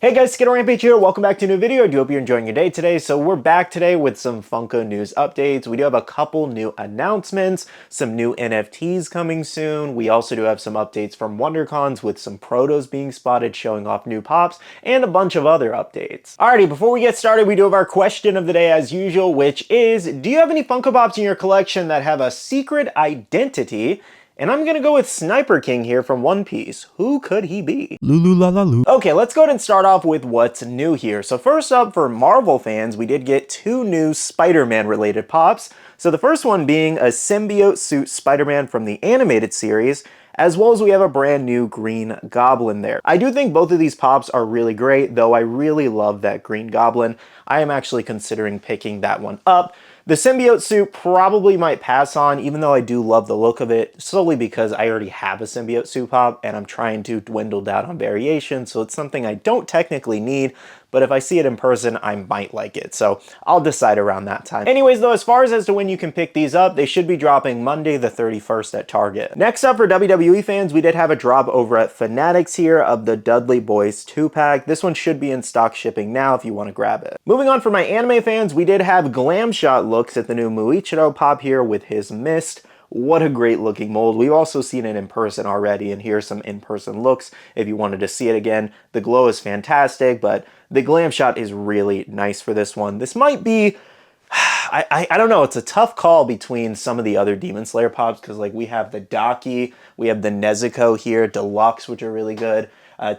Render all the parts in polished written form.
Hey guys, SkittleRampage here. Welcome back to a new video. I do hope you're enjoying your day today. So we're back today with some Funko news updates. We do have a couple new announcements, some new NFTs coming soon. We also do have some updates from WonderCons with some protos being spotted showing off new pops and a bunch of other updates. Alrighty, before we get started, we do have our question of the day as usual, which is, do you have any Funko Pops in your collection that have a secret identity? And I'm gonna go with Sniper King here from One Piece. Who could he be? Lulu la la Lulu. Okay, let's go ahead and start off with what's new here. So first up, for Marvel fans, we did get two new Spider-Man related pops. So the first one being a symbiote suit Spider-Man from the animated series, as well as we have a brand new Green Goblin there. I do think both of these pops are really great, though I really love that Green Goblin. I am actually considering picking that one up. The symbiote suit probably might pass on, even though I do love the look of it, solely because I already have a symbiote suit pop and I'm trying to dwindle down on variations, so it's something I don't technically need, but if I see it in person, I might like it. So I'll decide around that time. Anyways though, as far as to when you can pick these up, they should be dropping Monday the 31st at Target. Next up for WWE fans, we did have a drop over at Fanatics here of the Dudley Boys 2-pack. This one should be in stock shipping now if you want to grab it. Moving on for my anime fans, we did have Glam Shot looks at the new Muichiro pop here with his mist. What a great looking mold. We've also seen it in person already, and here's some in-person looks if you wanted to see it again. The glow is fantastic, but the Glam Shot is really nice for this one. This might be, I don't know, it's a tough call between some of the other Demon Slayer pops, because like we have the Daki, we have the Nezuko here, Deluxe, which are really good.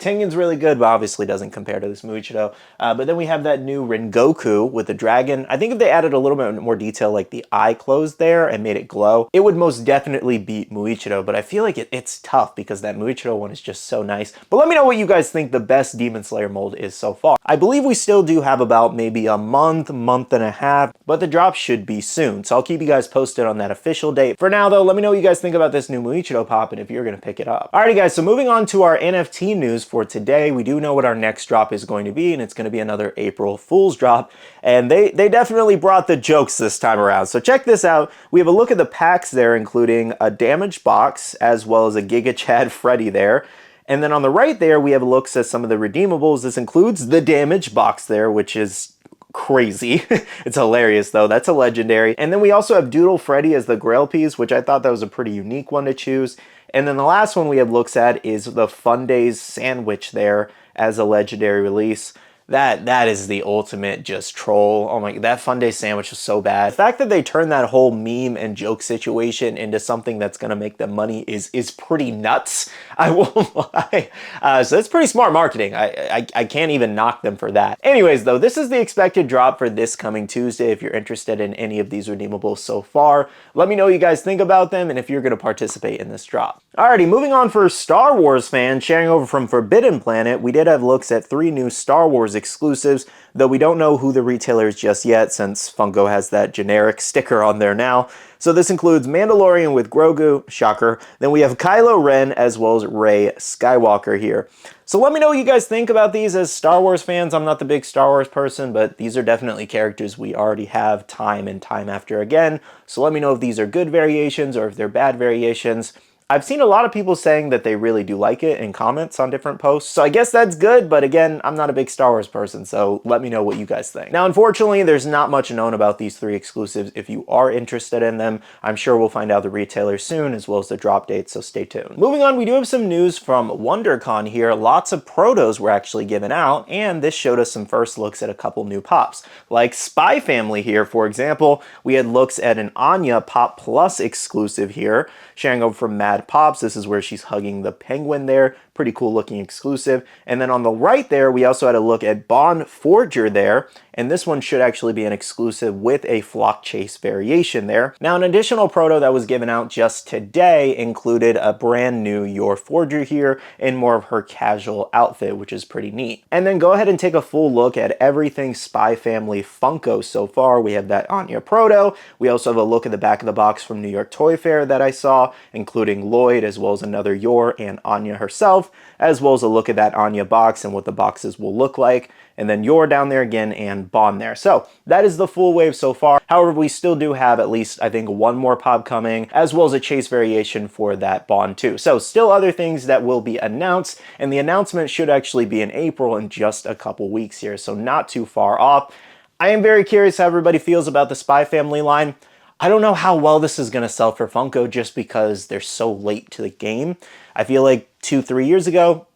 Tengen's really good, but obviously doesn't compare to this Muichiro. But then we have that new Rengoku with the dragon. I think if they added a little bit more detail, like the eye closed there and made it glow, it would most definitely beat Muichiro, but I feel like it's tough because that Muichiro one is just so nice. But let me know what you guys think the best Demon Slayer mold is so far. I believe we still do have about maybe a month and a half, but the drop should be soon. So I'll keep you guys posted on that official date. For now though, let me know what you guys think about this new Muichiro pop and if you're gonna pick it up. Alrighty guys, so moving on to our NFT news for today. We do know what our next drop is going to be, and it's going to be another April Fool's drop, and they definitely brought the jokes this time around. So check this out. We have a look at the packs there, including a damaged box as well as a Giga Chad Freddy there. And then on the right there, we have looks at some of the redeemables. This includes the damaged box there, which is crazy. It's hilarious though. That's a legendary. And then we also have Doodle Freddy as the Grail piece, which I thought that was a pretty unique one to choose. And then the last one we have looks at is the Fun Days sandwich there as a legendary release. That is the ultimate just troll. Oh my, that Fun Day sandwich was so bad. The fact that they turned that whole meme and joke situation into something that's gonna make them money is pretty nuts. I won't lie. So that's pretty smart marketing. I can't even knock them for that. Anyways though, this is the expected drop for this coming Tuesday. If you're interested in any of these redeemables so far, let me know what you guys think about them and if you're gonna participate in this drop. Alrighty, moving on for Star Wars fans, sharing over from Forbidden Planet, we did have looks at 3 new Star Wars exclusives, though we don't know who the retailer is just yet since Funko has that generic sticker on there now. So this includes Mandalorian with Grogu, shocker. Then we have Kylo Ren as well as Rey Skywalker here. So let me know what you guys think about these as Star Wars fans. I'm not the big Star Wars person, but these are definitely characters we already have time and time after again. So let me know if these are good variations or if they're bad variations. I've seen a lot of people saying that they really do like it in comments on different posts, so I guess that's good, but again, I'm not a big Star Wars person, so let me know what you guys think. Now, unfortunately, there's not much known about these 3 exclusives. If you are interested in them, I'm sure we'll find out the retailer soon, as well as the drop date, so stay tuned. Moving on, we do have some news from WonderCon here. Lots of protos were actually given out, and this showed us some first looks at a couple new pops. Like Spy Family here, for example, we had looks at an Anya Pop Plus exclusive here, sharing over from Mad Pops. This is where she's hugging the penguin there. Pretty cool looking exclusive. And then on the right there, we also had a look at Bond Forger there. And this one should actually be an exclusive with a Flock Chase variation there. Now, an additional proto that was given out just today included a brand new Your Forger here in more of her casual outfit, which is pretty neat. And then go ahead and take a full look at everything Spy Family Funko so far. We have that Anya proto. We also have a look at the back of the box from New York Toy Fair that I saw, including Lloyd, as well as another Yor and Anya herself, as well as a look at that Anya box and what the boxes will look like. And then Yor down there again and Bond there. So that is the full wave so far. However, we still do have at least, I think, one more pop coming, as well as a chase variation for that Bond too. So still other things that will be announced, and the announcement should actually be in April in just a couple weeks here, so not too far off. I am very curious how everybody feels about the Spy Family line. I don't know how well this is going to sell for Funko just because they're so late to the game. I feel like 2-3 years ago,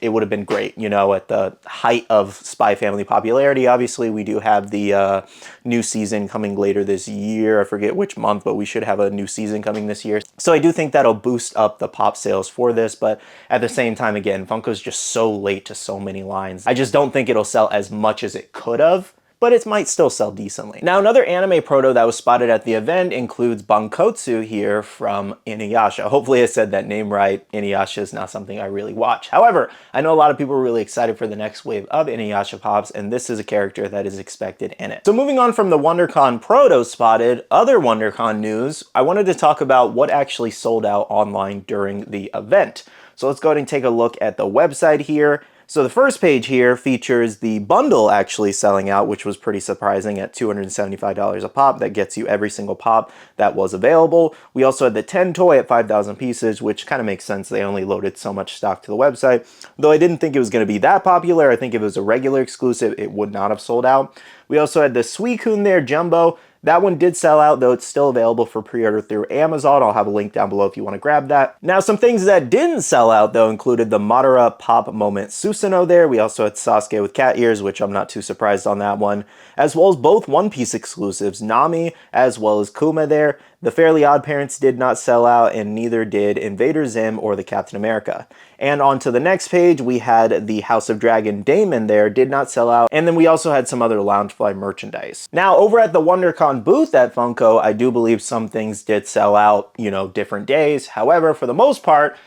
it would have been great, you know, at the height of Spy Family popularity. Obviously, we do have the new season coming later this year. I forget which month, but we should have a new season coming this year. So I do think that'll boost up the pop sales for this, but at the same time, again, Funko's just so late to so many lines. I just don't think it'll sell as much as it could have, but it might still sell decently. Now, another anime proto that was spotted at the event includes Bankotsu here from Inuyasha. Hopefully I said that name right. Inuyasha is not something I really watch. However, I know a lot of people are really excited for the next wave of Inuyasha pops, and this is a character that is expected in it. So moving on from the WonderCon proto spotted, other WonderCon news, I wanted to talk about what actually sold out online during the event. So let's go ahead and take a look at the website here. So the first page here features the bundle actually selling out, which was pretty surprising at $275 a pop. That gets you every single pop that was available. We also had the 10 toy at 5,000 pieces, which kind of makes sense. They only loaded so much stock to the website. Though I didn't think it was going to be that popular. I think if it was a regular exclusive, it would not have sold out. We also had the Suicune there, Jumbo. That one did sell out, though it's still available for pre-order through Amazon. I'll have a link down below if you want to grab that. Now, some things that didn't sell out, though, included the Madara Pop Moment Susanoo there. We also had Sasuke with cat ears, which I'm not too surprised on that one, as well as both One Piece exclusives, Nami as well as Kuma there. The Fairly Odd Parents did not sell out, and neither did Invader Zim or the Captain America. And on to the next page, we had the House of Dragon Daemon there, did not sell out, and then we also had some other Loungefly merchandise. Now, over at the WonderCon booth at Funko, I do believe some things did sell out, you know, different days. However, for the most part,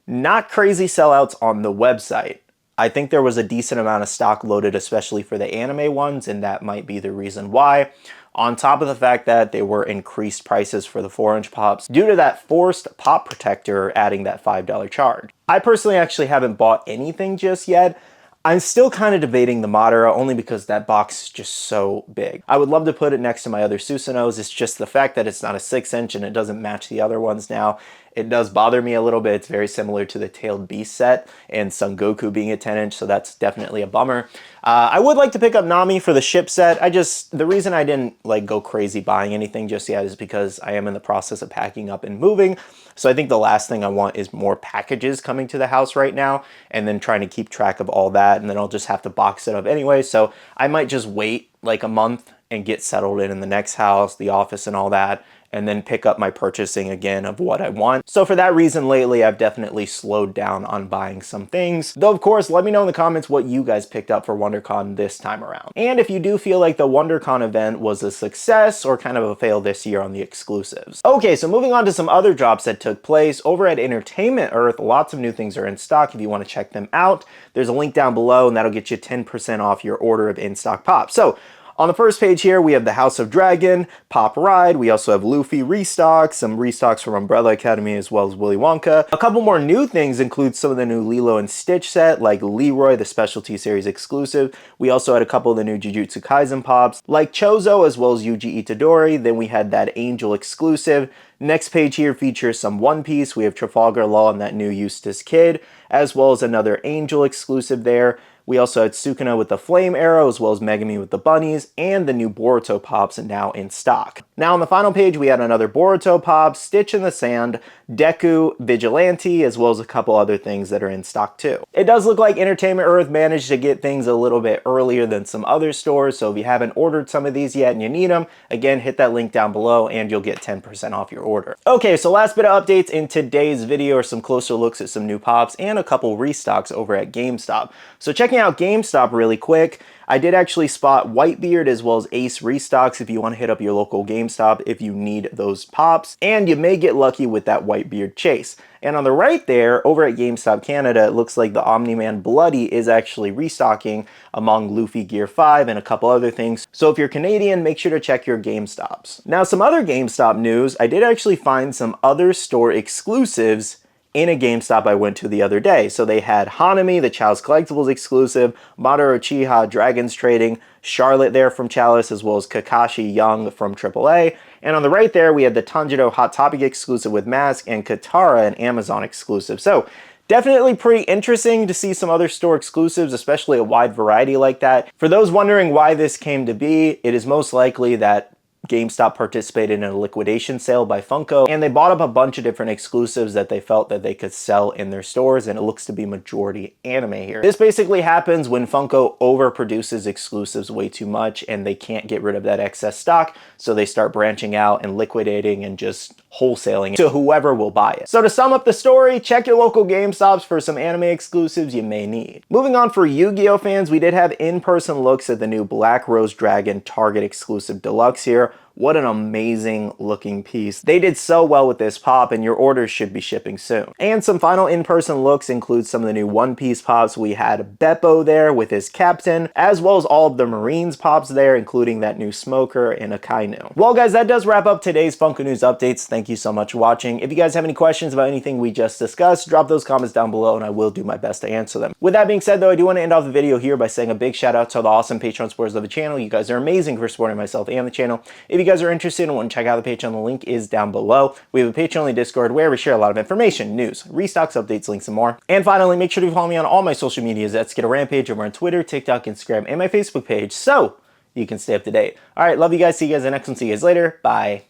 not crazy sellouts on the website. I think there was a decent amount of stock loaded, especially for the anime ones, and that might be the reason why. On top of the fact that they were increased prices for the 4-inch pops due to that forced pop protector adding that $5 charge. I personally actually haven't bought anything just yet. I'm still kind of debating the Madara only because that box is just so big. I would love to put it next to my other Susanos. It's just the fact that it's not a 6-inch and it doesn't match the other ones now. It does bother me a little bit. It's very similar to the Tailed Beast set and Son Goku being a 10-inch, so that's definitely a bummer. I would like to pick up Nami for the ship set. The reason I didn't like go crazy buying anything just yet is because I am in the process of packing up and moving. So I think the last thing I want is more packages coming to the house right now and then trying to keep track of all that, and then I'll just have to box it up anyway. So I might just wait like a month and get settled in the next house, the office and all that, and then pick up my purchasing again of what I want. So for that reason, lately, I've definitely slowed down on buying some things. Though, of course, let me know in the comments what you guys picked up for WonderCon this time around. And if you do feel like the WonderCon event was a success or kind of a fail this year on the exclusives. Okay, so moving on to some other drops that took place. Over at Entertainment Earth, lots of new things are in stock if you want to check them out. There's a link down below, and that'll get you 10% off your order of in-stock pops. So, on the first page here, we have the House of Dragon, Pop Ride. We also have Luffy restocks, some restocks from Umbrella Academy, as well as Willy Wonka. A couple more new things include some of the new Lilo and Stitch set, like Leroy, the Specialty Series exclusive. We also had a couple of the new Jujutsu Kaisen pops, like Chozo, as well as Yuji Itadori. Then we had that Angel exclusive. Next page here features some One Piece. We have Trafalgar Law and that new Eustace Kid, as well as another Angel exclusive there. We also had Sukuna with the Flame Arrow, as well as Megami with the bunnies, and the new Boruto pops now in stock. Now on the final page, we had another Boruto pop, Stitch in the Sand, Deku, Vigilante, as well as a couple other things that are in stock too. It does look like Entertainment Earth managed to get things a little bit earlier than some other stores, so if you haven't ordered some of these yet and you need them, again, hit that link down below and you'll get 10% off your order. Okay, so last bit of updates in today's video are some closer looks at some new pops and a couple restocks over at GameStop. So check checking out GameStop really quick, I did actually spot Whitebeard as well as Ace restocks if you want to hit up your local GameStop if you need those pops, and you may get lucky with that Whitebeard chase. And on the right there, over at GameStop Canada, it looks like the Omni-Man Bloody is actually restocking among Luffy Gear 5 and a couple other things. So if you're Canadian, make sure to check your GameStops. Now, some other GameStop news, I did actually find some other store exclusives in a GameStop I went to the other day. So they had Hanami, the Chalice Collectibles exclusive, Madoka Uchiha, Dragons Trading, Charlotte there from Chalice, as well as Kakashi Young from AAA. And on the right there, we had the Tanjiro Hot Topic exclusive with Mask and Katara, an Amazon exclusive. So definitely pretty interesting to see some other store exclusives, especially a wide variety like that. For those wondering why this came to be, it is most likely that GameStop participated in a liquidation sale by Funko, and they bought up a bunch of different exclusives that they felt that they could sell in their stores, and it looks to be majority anime here. This basically happens when Funko overproduces exclusives way too much and they can't get rid of that excess stock, so they start branching out and liquidating and just wholesaling to whoever will buy it. So to sum up the story, check your local GameStops for some anime exclusives you may need. Moving on, for Yu-Gi-Oh fans, we did have in-person looks at the new Black Rose Dragon Target exclusive deluxe here. What an amazing looking piece. They did so well with this pop, and your orders should be shipping soon. And some final in-person looks include some of the new One Piece pops. We had Beppo there with his captain, as well as all of the Marines pops there, including that new Smoker and Akainu. Well guys, that does wrap up today's Funko News updates. Thank you so much for watching. If you guys have any questions about anything we just discussed, drop those comments down below and I will do my best to answer them. With that being said though, I do want to end off the video here by saying a big shout out to all the awesome Patreon supporters of the channel. You guys are amazing for supporting myself and the channel. If you guys are interested and want to check out the Patreon, the link is down below. We have a Patreon-only Discord where we share a lot of information, news, restocks, updates, links, and more. And finally, make sure to follow me on all my social medias at SkittleRampage over on Twitter, TikTok, Instagram, and my Facebook page so you can stay up to date. All right, love you guys. See you guys in the next one. See you guys later. Bye.